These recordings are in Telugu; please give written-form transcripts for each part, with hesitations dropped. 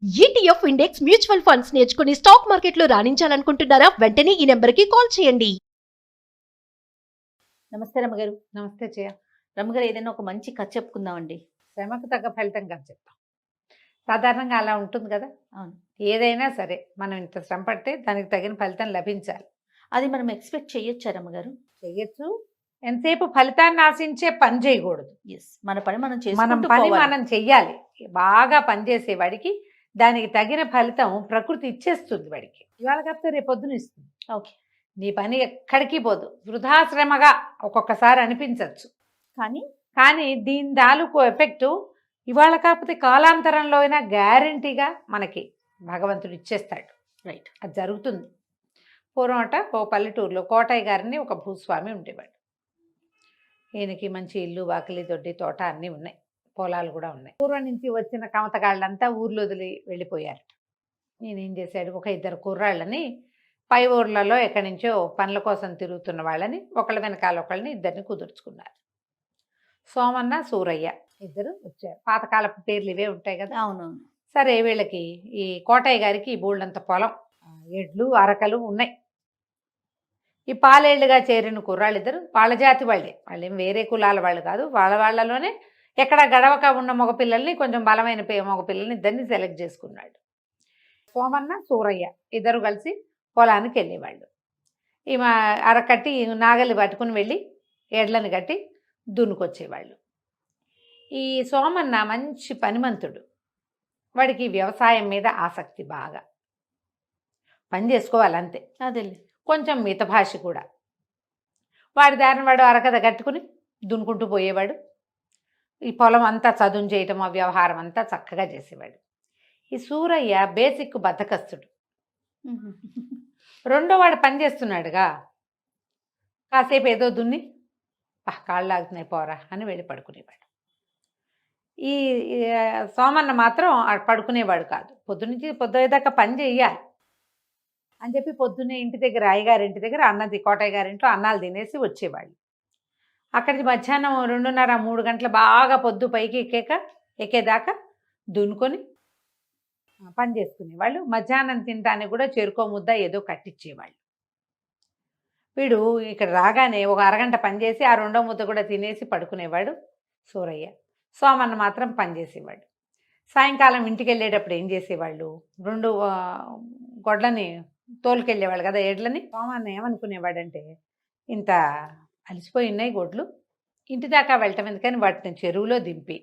ఈటీఎఫ్ ఇండెక్స్ మ్యూచువల్ ఫండ్స్ నేర్చుకుని స్టాక్ మార్కెట్లో రాణించాలనుకుంటున్నారా? వెంటనే ఈ నెంబర్కి కాల్ చేయండి. నమస్తే రమ్మగారు. నమస్తే జయ. రమ్మగారు, ఏదైనా ఒక మంచి కథ చెప్పుకుందామండి. శ్రమకు తగ్గ ఫలితం కాదు చెప్తాం. సాధారణంగా అలా ఉంటుంది కదా. అవును. ఏదైనా సరే మనం ఇంత శ్రమ పడితే దానికి తగిన ఫలితం లభించాలి. అది మనం ఎక్స్పెక్ట్ చేయొచ్చా రమ్మగారు? చెయ్యొచ్చు. ఎంతసేపు ఫలితాన్ని ఆశించే పని చేయకూడదు. ఎస్, మన పని మనం మనం చేసుకుంటూ పని పోవాలి. మనం చెయ్యాలి. బాగా పనిచేసేవాడికి దానికి తగిన ఫలితం ప్రకృతి ఇచ్చేస్తుంది. వాడికి ఇవాళ కాకపోతే రేపు పొద్దున ఇస్తుంది. ఓకే. నీ పని ఎక్కడికి పోదు. వృధా శ్రమగా ఒక్కొక్కసారి అనిపించవచ్చు, కానీ దీని తాలూకు ఎఫెక్టు ఇవాళ కాకపోతే కాలాంతరంలో అయినా గ్యారంటీగా మనకి భగవంతుడు ఇచ్చేస్తాడు. రైట్. అది జరుగుతుంది. పూర్వమట ఓ పల్లెటూరులో కోటయ్య గారిని ఒక భూస్వామి ఉండేవాడు. ఈయనకి మంచి ఇల్లు, వాకిలి, దొడ్డి, తోట అన్నీ ఉన్నాయి, పొలాలు కూడా ఉన్నాయి. పూర్వం నుంచి వచ్చిన కమతగాళ్ళంతా ఊర్లో వదిలి వెళ్ళిపోయారు. నేనేం చేశాడు, ఒక ఇద్దరు కుర్రాళ్ళని పై ఊర్లలో ఎక్కడి నుంచో పనుల కోసం తిరుగుతున్న వాళ్ళని ఒకళ్ళ వెనకాల ఒకళ్ళని ఇద్దరిని కుదుర్చుకున్నారు. సోమన్న, సూరయ్య ఇద్దరు వచ్చారు. పాతకాలపు పేర్లు ఇవే ఉంటాయి కదా. అవునవును. సరే, వీళ్ళకి ఈ కోటయ్య గారికి బోల్డంత పొలం, ఎడ్లు, అరకలు ఉన్నాయి. ఈ పాలేళ్లుగా చేరిన కుర్రాళ్ళిద్దరు వాళ్ళ జాతి వాళ్ళే, వాళ్ళేం వేరే కులాల వాళ్ళు కాదు. వాళ్ళలోనే ఎక్కడ గడవక ఉన్న మగపిల్లల్ని, కొంచెం బలమైన మగపిల్లల్ని ఇద్దరిని సెలెక్ట్ చేసుకున్నాడు. సోమన్న, సూరయ్య ఇద్దరు కలిసి పొలానికి వెళ్ళేవాళ్ళు. ఈమె అరకట్టి నాగలి పట్టుకుని వెళ్ళి ఎడ్లను కట్టి దున్నుకొచ్చేవాళ్ళు. ఈ సోమన్న మంచి పనిమంతుడు. వాడికి వ్యవసాయం మీద ఆసక్తి, బాగా పని చేసుకోవాలంతే. అదే. కొంచెం మితభాషి కూడా. వాడి దారిని వాడు అరకద కట్టుకుని దున్నుకుంటూ పోయేవాడు. ఈ పొలం అంతా చదును చేయటం, ఆ వ్యవహారం అంతా చక్కగా చేసేవాడు. ఈ సూరయ్య బేసిక్ బద్ధకస్తుడు. రెండో వాడు పని చేస్తున్నాడుగా, కాసేపు ఏదో దున్ని కాళ్ళు లాగుతున్నాయి పోరా అని వెళ్ళి పడుకునేవాడు. ఈ సోమన్న మాత్రం పడుకునేవాడు కాదు. పొద్దునుంచి పొద్దుదాకా పని చెయ్యాలి అని చెప్పి పొద్దున్నే ఇంటి దగ్గర, అయ్యగారింటి దగ్గర అన్నది కోటయ్య గారింట్లో అన్నాలు తినేసి వచ్చేవాళ్ళు. అక్కడికి మధ్యాహ్నం 2:30, 3 గంటలు బాగా పొద్దు పైకి ఎక్కేదాకా దున్నుకొని పని చేసుకునేవాళ్ళు. మధ్యాహ్నం తినడానికి కూడా చెరుకో ముద్ద ఏదో కట్టించేవాళ్ళు. వీడు ఇక్కడ రాగానే ఒక అరగంట పనిచేసి ఆ 2వ ముద్ద కూడా తినేసి పడుకునేవాడు సూరయ్య. సోమన్న మాత్రం పనిచేసేవాడు. సాయంకాలం ఇంటికి వెళ్ళేటప్పుడు ఏం చేసేవాళ్ళు, 2 గొడ్లని తోలుకెళ్ళేవాళ్ళు కదా, ఎడ్లని. సోమన్న ఏమనుకునేవాడంటే, ఇంత అలసిపోయి ఉన్నాయి గొడ్లు, ఇంటి దాకా వెళ్ళటం ఎందుకని వాటిని చెరువులో దింపి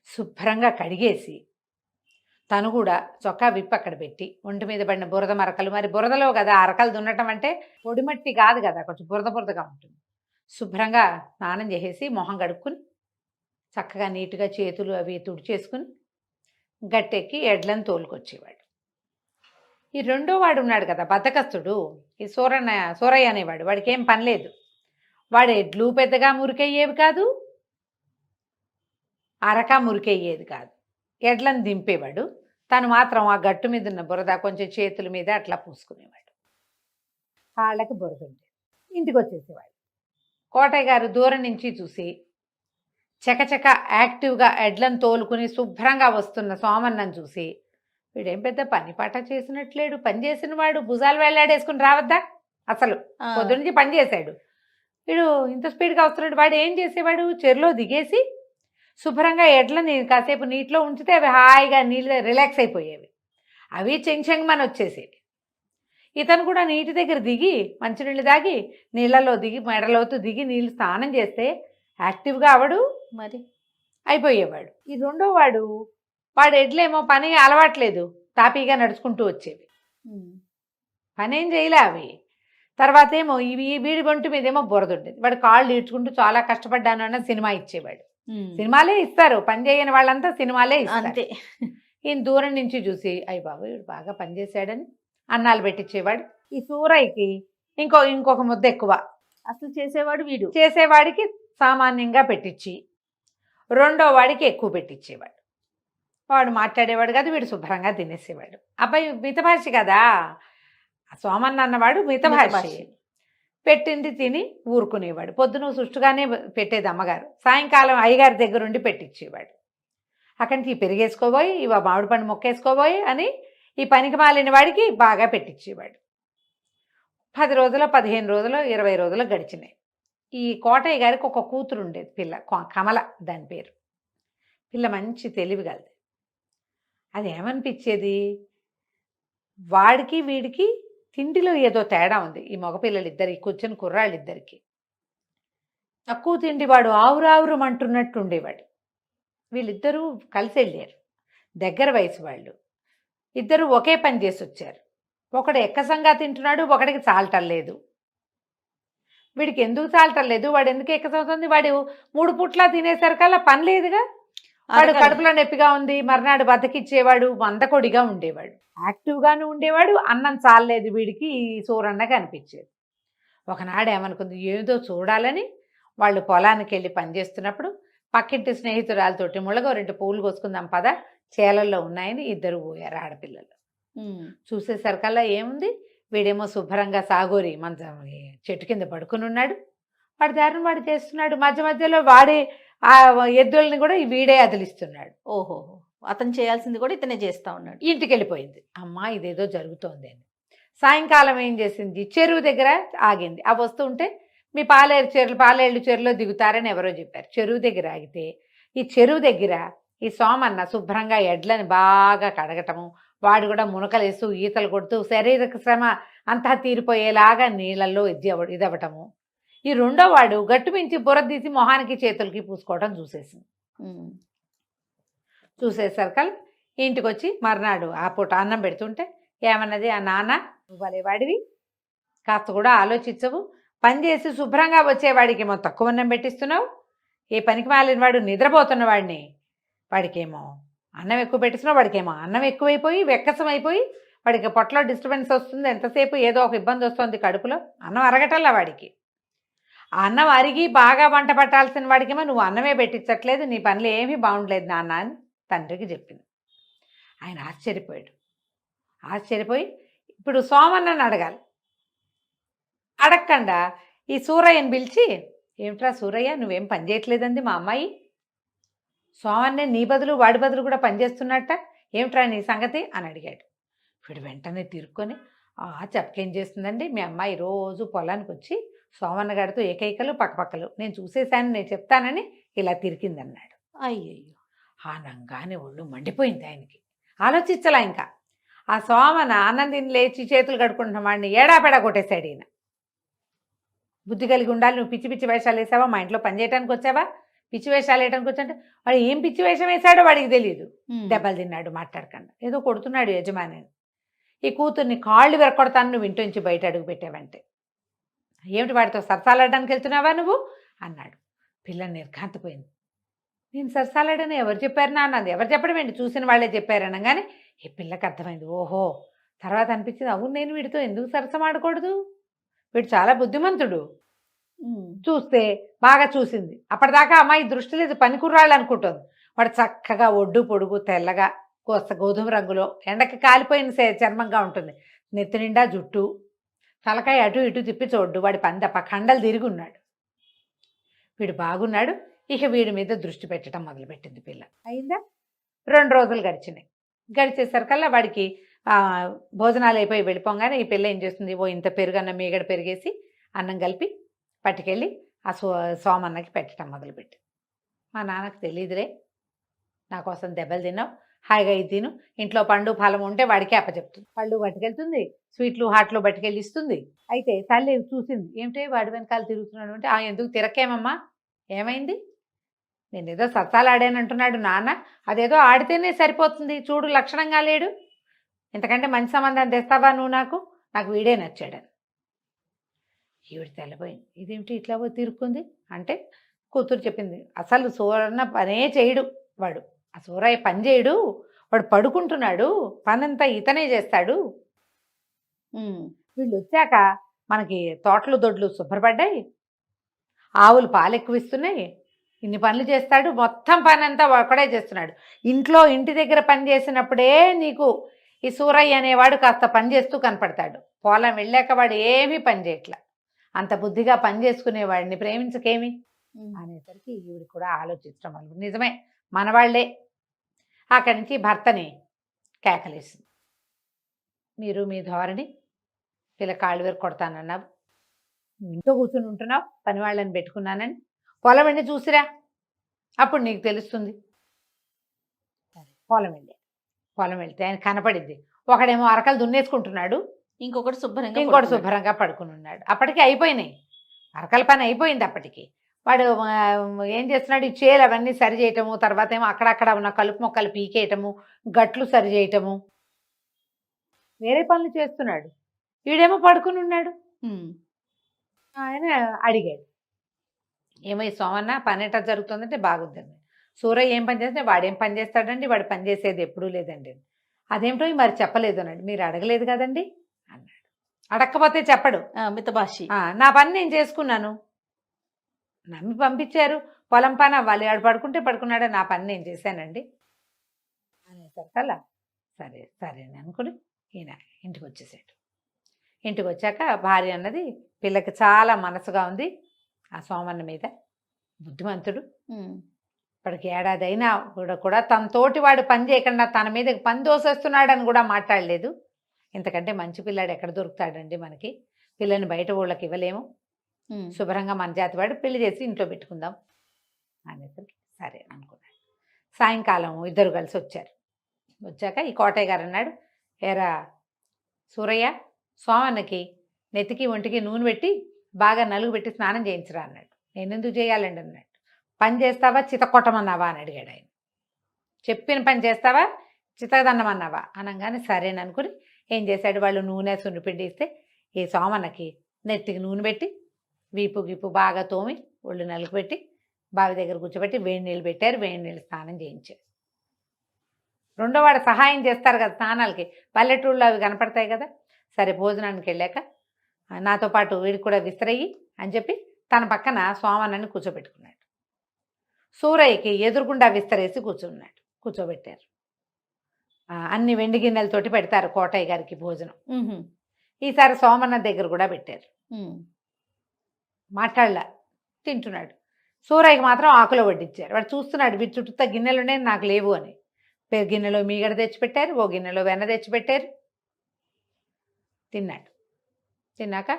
శుభ్రంగా కడిగేసి తను కూడా చొక్కా విప్పి అక్కడ పెట్టి ఒంటి మీద పడిన బురద మరకలు, మరి బురదలో కదా అరకలు దున్నటం అంటే పొడిమట్టి కాదు కదా, కొంచెం బురదగా ఉంటుంది. శుభ్రంగా స్నానం చేసేసి మొహం కడుక్కుని చక్కగా నీట్గా చేతులు అవి తుడిచేసుకుని గట్టెక్కి ఎడ్లను తోలుకొచ్చేవాడు. ఈ రెండో వాడు ఉన్నాడు కదా బద్ధకస్తుడు, ఈ సూరయ్య అనేవాడు. వాడికి ఏం పని లేదు. వాడు ఎడ్లు పెద్దగా మురికయ్యేవి కాదు, అరక మురికయ్యేది కాదు. ఎడ్లను దింపేవాడు. తను మాత్రం ఆ గట్టు మీద ఉన్న బురద కొంచెం చేతుల మీద అట్లా పూసుకునేవాడు. కాళ్ళకి బురద ఉండేది. ఇంటికి వచ్చేసేవాడు. కోటయ్య గారు దూరం నుంచి చూసి చకచక యాక్టివ్గా ఎడ్లను తోలుకుని శుభ్రంగా వస్తున్న సోమన్నను చూసి, వీడేం పెద్ద పని పాట చేసినట్లేడు, పని చేసిన వాడు భుజాలు వేలాడేసుకుని రావద్దా, అసలు పొద్దునుంచి పని చేశాడు, వీడు ఇంత స్పీడ్గా వస్తున్నాడు. వాడు ఏం చేసేవాడు, చెరులో దిగేసి శుభ్రంగా ఎడ్లని కాసేపు నీటిలో ఉంచితే అవి హాయిగా నీళ్ళు రిలాక్స్ అయిపోయేవి. అవి చెంగమని వచ్చేసేవి. ఇతను కూడా నీటి దగ్గర దిగి మంచినీళ్ళు తాగి నీళ్ళలో దిగి మెడలోతు దిగి నీళ్ళు స్నానం చేస్తే యాక్టివ్గా అవడు మరి అయిపోయేవాడు. ఈ రెండో వాడు ఎడ్లేమో పని అలవాట్లేదు, తాపీగా నడుచుకుంటూ వచ్చేవి, పని ఏం చేయలే అవి. తర్వాత ఏమో వీడి ఒంటి మీద ఏమో బురద ఉండేది. వాడు కాళ్ళు ఈడ్చుకుంటూ చాలా కష్టపడ్డాను అన్న సినిమా ఇచ్చేవాడు. సినిమాలే ఇస్తారు, పని చేయని వాళ్ళంతా సినిమాలే ఇస్తారు. ఈయన దూరం నుంచి చూసి అయ్య బాబు వీడు బాగా పనిచేశాడని అన్నాలు పెట్టించేవాడు. ఈ సూరయ్యకి ఇంకొక ముద్ద ఎక్కువ అసలు చేసేవాడు వీడు. చేసేవాడికి సామాన్యంగా పెట్టించి రెండో వాడికి ఎక్కువ పెట్టించేవాడు. వాడు మాట్లాడేవాడు కాదు, వీడు శుభ్రంగా తినేసేవాడు. అబ్బాయి మితభాషి కదా, సోమన్న అన్నవాడు మితభాషి. పెట్టింది తిని ఊరుకునేవాడు. పొద్దున సుష్టుగానే పెట్టేది అమ్మగారు, సాయంకాలం అయ్యగారి దగ్గరుండి పెట్టించేవాడు. అక్కడి నుంచి ఈ పెరిగేసుకోబోయి ఇవ మామిడి పండు మొక్కేసుకోబోయి అని ఈ పనికి మాలిన వాడికి బాగా పెట్టించేవాడు. 10 రోజులు 15 రోజులు 20 రోజులు గడిచినాయి. ఈ కోటయ్య గారికి ఒక కూతురు ఉండేది, పిల్ల కమల దాని పేరు. పిల్ల మంచి తెలివి కలది. అది ఏమనిపించేది, వాడికి వీడికి తిండిలో ఏదో తేడా ఉంది. ఈ మగపిల్లలిద్దరికి కూర్చొని కుర్రాళ్ళిద్దరికి తక్కువ తిండి, వాడు ఆవురావురం అంటున్నట్టు ఉండేవాడు. వీళ్ళిద్దరూ కలిసి వెళ్ళారు, దగ్గర వయసు వాళ్ళు. ఇద్దరు ఒకే పని చేసి వచ్చారు. ఒకడు ఎక్కసంగా తింటున్నాడు, ఒకడికి చాలటం లేదు. వీడికి ఎందుకు చాలటం లేదు, వాడు ఎందుకు ఎక్కసవుతుంది, వాడు 3 పూట్లా తినేసరికల్లా పని లేదుగా. వాడు కడుపులో నొప్పిగా ఉంది, మర్నాడు బతకిచ్చేవాడు, మందకొడిగా ఉండేవాడు, యాక్టివ్గాను ఉండేవాడు. అన్నం చాలలేదు వీడికి, ఈ సూరన్నగా అనిపించేది. ఒకనాడు ఏమనుకుంది, ఏదో చూడాలని వాళ్ళు పొలానికి వెళ్ళి పనిచేస్తున్నప్పుడు పక్కింటి స్నేహితురాలతోటి ముళ్ళగో 2 పువ్వులు కోసుకుందాం పద, చేలల్లో ఉన్నాయని ఇద్దరు పోయారు ఆడపిల్లలు. చూసేసరికల్లా ఏముంది, వీడేమో శుభ్రంగా సాగోరి మంచం చెట్టు కింద పడుకుని ఉన్నాడు. వాడి దారిని వాడు చేస్తున్నాడు. మధ్య మధ్యలో వాడే ఆ ఎద్దుల్ని కూడా వీడే అదిలిస్తున్నాడు. ఓహో, అతను చేయాల్సింది కూడా ఇతనే చేస్తా ఉన్నాడు. ఇంటికి వెళ్ళిపోయింది. అమ్మా ఇదేదో జరుగుతోంది అని. సాయంకాలం ఏం చేసింది, చెరువు దగ్గర ఆగింది. ఆ వస్తుంటే మీ పాలేళ్ళు చెరువులో దిగుతారని ఎవరో చెప్పారు. చెరువు దగ్గర ఆగితే ఈ చెరువు దగ్గర ఈ సోమన్న శుభ్రంగా ఎడ్లని బాగా కడగటము, వాడు కూడా మునకలేస్తూ ఈతలు కొడుతూ శారీరక శ్రమ అంతా తీరిపోయేలాగా నీళ్ళల్లో ఇదవ్వటము. ఈ రెండో వాడు గట్టు మించి బుర్ర తీసి మొహానికి చేతులకి పూసుకోవడం చూసేసింది. చూసేసరికి ఇంటికి వచ్చి మర్నాడు ఆ పూట అన్నం పెడుతుంటే ఏమన్నది, ఆ నాన్న నువ్వు భలేవాడివి, కాస్త కూడా ఆలోచించవు, పని చేసి శుభ్రంగా వచ్చేవాడికి ఏమో తక్కువ అన్నం పెట్టిస్తున్నావు, ఏ పనికి మాలిన వాడు నిద్రపోతున్న వాడిని వాడికేమో అన్నం ఎక్కువ పెట్టిస్తున్నావు, వాడికేమో అన్నం ఎక్కువైపోయి వెక్కసం అయిపోయి వాడికి పొట్టలో డిస్టర్బెన్స్ వస్తుంది, ఎంతసేపు ఏదో ఒక ఇబ్బంది వస్తుంది కడుపులో, అన్నం అరగటల్లా వాడికి. ఆ అన్నం అరిగి బాగా వంట పట్టాల్సిన వాడికేమో నువ్వు అన్నమే పెట్టించట్లేదు, నీ పనులు ఏమీ బాగుండలేదు నాన్న అని తండ్రికి చెప్పింది. ఆయన ఆశ్చర్యపోయాడు. ఆశ్చర్యపోయి ఇప్పుడు సోమన్నని అడగాలి. అడగకుండా ఈ సూరయ్యని పిలిచి, ఏమిట్రా సూరయ్య నువ్వేం పని చేయట్లేదండి మా అమ్మాయి, సోమన్నే నీ బదులు వాడి బదులు కూడా పనిచేస్తున్నట్ట, ఏమిట్రా నీ సంగతి అని అడిగాడు. వీడు వెంటనే తిరుక్కొని, చెప్పకేం చేస్తుందండి, మీ అమ్మాయి రోజు పొలానికి వచ్చి సోమన్న గారితో ఏకైకలు పక్కపక్కలు నేను చూసేశాను, నేను చెప్తానని ఇలా తిరిగిందన్నాడు. అయ్యయ్యో, ఆనంగానే ఒళ్ళు మండిపోయింది ఆయనకి. ఆలోచించలా ఇంకా. ఆ సోమన ఆనందిని లేచి చేతులు కడుక్కుంటున్న వాడిని ఏడాపెడా కొట్టేశాడు ఈయన. బుద్ధి కలిగి ఉండాలి, నువ్వు పిచ్చి పిచ్చి వేషాలు వేసావా, మా ఇంట్లో పని చేయడానికి వచ్చావా, పిచ్చి వేషాలు వేయడానికి వచ్చాంటే వాడు ఏం పిచ్చి వేషం వేశాడో వాడికి తెలియదు. దెబ్బలు తిన్నాడు మాట్లాడకుండా, ఏదో కొడుతున్నాడు యజమాని. ఈ కూతుర్ని కాళ్ళు విరకొడతాను నువ్వు ఇంటి నుంచి బయట అడుగు పెట్టావంటే, ఏమిటి వాడితో సరసాలాడడానికి వెళ్తున్నావా నువ్వు అన్నాడు. పిల్ల నిర్ఘాంతపోయింది. నేను సరసాలాడని ఎవరు చెప్పారు నాన్నది, ఎవరు చెప్పడం ఏంటి, చూసిన వాళ్ళే చెప్పారనగానే ఈ పిల్లకి అర్థమైంది. ఓహో, తర్వాత అనిపించింది, అవును నేను వీడితో ఎందుకు సరసం ఆడకూడదు, వీడు చాలా బుద్ధిమంతుడు. చూస్తే బాగా చూసింది. అప్పటిదాకా అమ్మాయి దృష్టి లేదు, పనికుర్రాళ్ళు అనుకుంటుంది. వాడు చక్కగా ఒడ్డు పొడుగు తెల్లగా గోధుమ రంగులో ఎండకి కాలిపోయిన చర్మంగా ఉంటుంది, నెత్తి నిండా జుట్టు, తలకాయ అటు ఇటు తిప్పి చూడ్డు, వాడి పందప కండలు తిరిగి ఉన్నాడు. వీడు బాగున్నాడు. ఇక వీడి మీద దృష్టి పెట్టడం మొదలుపెట్టింది పిల్ల. అయిందా, 2 రోజులు గడిచినాయి. గడిచేసరికల్లా వాడికి భోజనాలు అయిపోయి వెళ్ళిపోగానే ఈ పిల్ల ఏం చేస్తుంది, ఓ ఇంత పెరుగన్నం మీగడ పెరిగేసి అన్నం కలిపి పట్టుకెళ్ళి ఆ సోమన్నకి పెట్టడం మొదలుపెట్టి, మా నాన్నకు తెలియదులే, నా కోసం దెబ్బలు తిన్నావు, హాయిగా ఇది తిను, ఇంట్లో పండు ఫలం ఉంటే వాడికి అప్పచెప్తుంది, పళ్ళు పట్టుకెళ్తుంది, స్వీట్లు హాట్లు పట్టుకెళ్ళి ఇస్తుంది. అయితే తల్లి చూసింది, ఏమిటే వాడి వెనకాల తిరుగుతున్నాడు అంటే, ఎందుకు తిరక్కేమమ్మా, ఏమైంది, నేను ఏదో సరసాలు ఆడానంటున్నాడు నాన్న, అదేదో ఆడితేనే సరిపోతుంది, చూడు లక్షణంగా లేడు, ఇంతకంటే మంచి సంబంధం తెస్తావా నువ్వు, నాకు వీడే నచ్చాడని. ఈవిడ తెల్లపోయింది, ఇదేమిటి ఇట్లా తిరుక్కుంది అంటే కూతురు చెప్పింది, అసలు సూరన్న పనే చేయడు వాడు, ఆ సూరయ్య పని చేయడు, వాడు పడుకుంటున్నాడు, పనంతా ఇతనే చేస్తాడు. వీళ్ళు వచ్చాక మనకి తోటలు దొడ్లు శుభ్రపడ్డాయి, ఆవులు పాలు ఎక్కువ ఇస్తున్నాయి, ఇన్ని పనులు చేస్తాడు, మొత్తం పని అంతా ఒకడే చేస్తున్నాడు. ఇంటి దగ్గర పని చేసినప్పుడే నీకు ఈ సూరయ్య అనేవాడు కాస్త పని చేస్తూ కనపడతాడు, పొలం వెళ్ళాక వాడు ఏమీ పని చేయట్లా, అంత బుద్ధిగా పని చేసుకునేవాడిని ప్రేమించకేమి అనేసరికి ఈవిడ కూడా ఆలోచించడం వల్ల, నిజమే మనవాళ్లే అక్కడి నుంచి భర్తని కేకలేసింది. మీరు మీ ధోరణి పిల్ల కాళ్ళు వేరు కొడతానన్నావు, ఇంట్లో కూర్చుని ఉంటున్నావు, పని వాళ్ళని పెట్టుకున్నానని పొలం వెళ్ళి చూసిరా, అప్పుడు నీకు తెలుస్తుంది. సరే పొలం వెళ్తే ఆయన కనపడింది. ఒకడేమో అరకలు దున్నేసుకుంటున్నాడు, ఇంకొకటి శుభ్రంగా ఇంకోటి పడుకున్నాడు. శుభ్రంగా పడుకుని ఉన్నాడు. అప్పటికి అయిపోయినాయి, అరకల పని అయిపోయింది. అప్పటికి వాడు ఏం చేస్తున్నాడు, ఈ చేలు అవన్నీ సరి చేయటము, తర్వాత ఏమో అక్కడక్కడ ఉన్న కలుపు మొక్కలు పీకేయటము, గట్లు సరి చేయటము, వేరే పనులు చేస్తున్నాడు. వీడేమో పడుకుని ఉన్నాడు. ఉమ్. ఆయన అడిగాడు, ఏమో ఈ సోమన్న పని ఎట్లా జరుగుతుందంటే బాగుందండి. సూరయ్య ఏం పని చేస్తే వాడేం పని చేస్తాడండి, వాడు పని చేసేది ఎప్పుడూ లేదండి. అదేమిటో మరి చెప్పలేదు అన్నాడు. మీరు అడగలేదు కదండి అన్నాడు. అడగకపోతే చెప్పడు. మితభాషి. నా పని నేను చేసుకున్నాను, నమ్మి పంపించారు, పొలం పని అవ్వాలి, వాడు పడుకుంటే పడుకున్నాడు, నా పని నేను చేశానండి అనేసరికల్లా సరే సరే అని అనుకుని ఈయన ఇంటికి వచ్చేసాడు. ఇంటికి వచ్చాక భార్య అన్నది, పిల్లకి చాలా మనసుగా ఉంది ఆ సోమన్న మీద, బుద్ధిమంతుడు, ఇప్పటికి ఏడాది అయినా కూడా తన తోటి వాడు పని చేయకుండా తన మీద పని దోసేస్తున్నాడని కూడా మాట్లాడలేదు. ఇంతకంటే మంచి పిల్లాడు ఎక్కడ దొరుకుతాడండి మనకి, పిల్లని బయట ఊళ్ళకి ఇవ్వలేము, శుభ్రంగా మన జాతి వాడు పెళ్లి చేసి ఇంట్లో పెట్టుకుందాం అనేసరికి సరే అనుకున్నాడు. సాయంకాలం ఇద్దరు కలిసి వచ్చారు. వచ్చాక ఈ కోటయ్య గారు అన్నాడు, ఏరా సూరయ్య, సోమన్నకి నెత్తికి ఒంటికి నూనె పెట్టి బాగా నలుగు పెట్టి స్నానం చేయించరా అన్నాడు. నేను ఎందుకు చేయాలండి అన్నాడు. పని చేస్తావా చితకొట్టమన్నావా అని అడిగాడు ఆయన. చెప్పిన పని చేస్తావా చితదన్నమన్నావా అనగానే సరేననుకుని ఏం చేశాడు, వాళ్ళు నూనె సున్నిపిండి ఇస్తే ఈ సోమన్నకి నెత్తికి నూనె పెట్టి వీపు గిప్పు బాగా తోమి ఒళ్ళు నలుగు పెట్టి బావి దగ్గర కూర్చోబెట్టి వేడి నీళ్ళు పెట్టారు, వేడి నీళ్ళు స్నానం చేయించారు. రెండో వాడు సహాయం చేస్తారు కదా స్నానాలకి, పల్లెటూళ్ళు అవి కనపడతాయి కదా. సరే భోజనానికి వెళ్ళాక నాతో పాటు వీడికి కూడా విసిరయ్యి అని చెప్పి తన పక్కన సోమన్నని కూర్చోబెట్టుకున్నాడు. సూరయ్యకి ఎదురుగుండా విస్తరేసి కూర్చోబెట్టారు. అన్ని వెండి గిన్నెలతోటి పెడతారు కోటయ్య గారికి భోజనం. ఈసారి సోమన్న దగ్గర కూడా పెట్టారు. మాట్లాడలా, తింటున్నాడు. సూరయ్యకి మాత్రం ఆకులో వడ్డించారు. వాడు చూస్తున్నాడు, వీటి చుట్టూ గిన్నెలు ఉన్నాయి నాకు లేవు అని. గిన్నెలో మీగడ తెచ్చిపెట్టారు, ఓ గిన్నెలో వెన్న తెచ్చిపెట్టారు. తిన్నాడు. తిన్నాక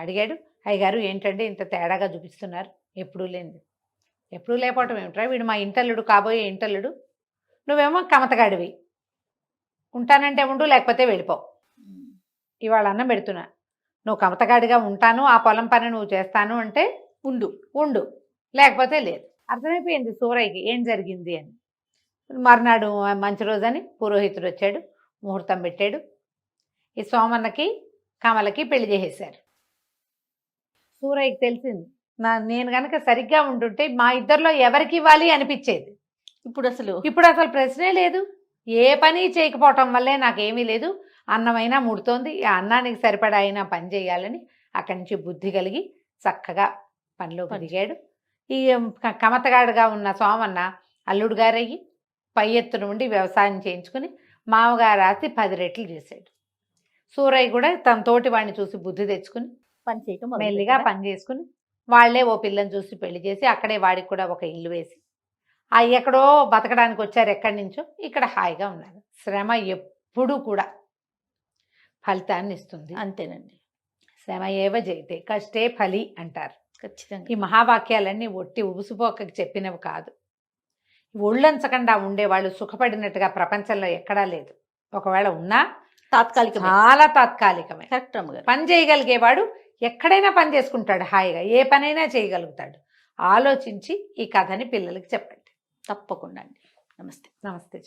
అడిగాడు, అయ్యగారు ఏంటంటే ఇంత తేడాగా చూపిస్తున్నారు, ఎప్పుడూ లేనిది. ఎప్పుడూ లేకపోవటం ఏమిట్రా, వీడు మా ఇంటల్లుడు, కాబోయే ఇంటల్లుడు, నువ్వేమో కమతగాడివి, ఉంటానంటే ఉండు లేకపోతే వెళ్ళిపో, ఇవాళ అన్నం పెడుతున్నా, నువ్వు కమతగాడిగా ఉంటాను, ఆ పొలం పని నువ్వు చేస్తాను అంటే ఉండు లేకపోతే లేదు. అర్థమైపోయింది సూరయ్యకి ఏం జరిగింది అని. మర్నాడు మంచి రోజని పురోహితుడు వచ్చాడు, ముహూర్తం పెట్టాడు. ఈ సోమన్నకి కమలకి పెళ్లి చేసేశారు. సూరయ్యకి తెలిసింది, నేను కనుక సరిగ్గా ఉంటుంటే మా ఇద్దరిలో ఎవరికి ఇవ్వాలి అనిపించేది. ఇప్పుడు అసలు ప్రశ్నే లేదు. ఏ పని చేయకపోవటం వల్లే నాకేమీ లేదు, అన్నమైనా ముడుతోంది, ఆ అన్నానికి సరిపడా అయినా పని చేయాలని అక్కడి నుంచి బుద్ధి కలిగి చక్కగా పనిలోకి దిగాడు. ఈ కమతగాడుగా ఉన్న సోమన్న అల్లుడు గారయ్యి పై ఎత్తున ఉండి వ్యవసాయం చేయించుకుని మామగారు ఆస్తి 10 రెట్లు చేశాడు. సూరయ్య కూడా తన తోటి వాడిని చూసి బుద్ధి తెచ్చుకుని మెల్లిగా పని చేసుకుని వాళ్లే ఓ పిల్లని చూసి పెళ్లి చేసి అక్కడే వాడికి కూడా ఒక ఇల్లు వేసి ఎక్కడో బతకడానికి వచ్చారు, ఎక్కడి నుంచో ఇక్కడ హాయిగా ఉన్నారు. శ్రమ ఎప్పుడూ కూడా ఫలితాన్ని ఇస్తుంది. అంతేనండి. శ్రమ ఏవ జయితే కష్టే ఫలి అంటారు. ఖచ్చితంగా ఈ మహావాక్యాలన్నీ ఒట్టి ఉబుసుపోకకి చెప్పినవి కాదు. ఒళ్ళంచకుండా ఉండేవాళ్ళు సుఖపడినట్టుగా ప్రపంచంలో ఎక్కడా లేదు. ఒకవేళ ఉన్నా చాలా తాత్కాలికమే. పని చేయగలిగేవాడు ఎక్కడైనా పని చేసుకుంటాడు, హాయిగా ఏ పనైనా చేయగలుగుతాడు. ఆలోచించి ఈ కథని పిల్లలకి చెప్పండి. తప్పకుండా అండి. నమస్తే. నమస్తే.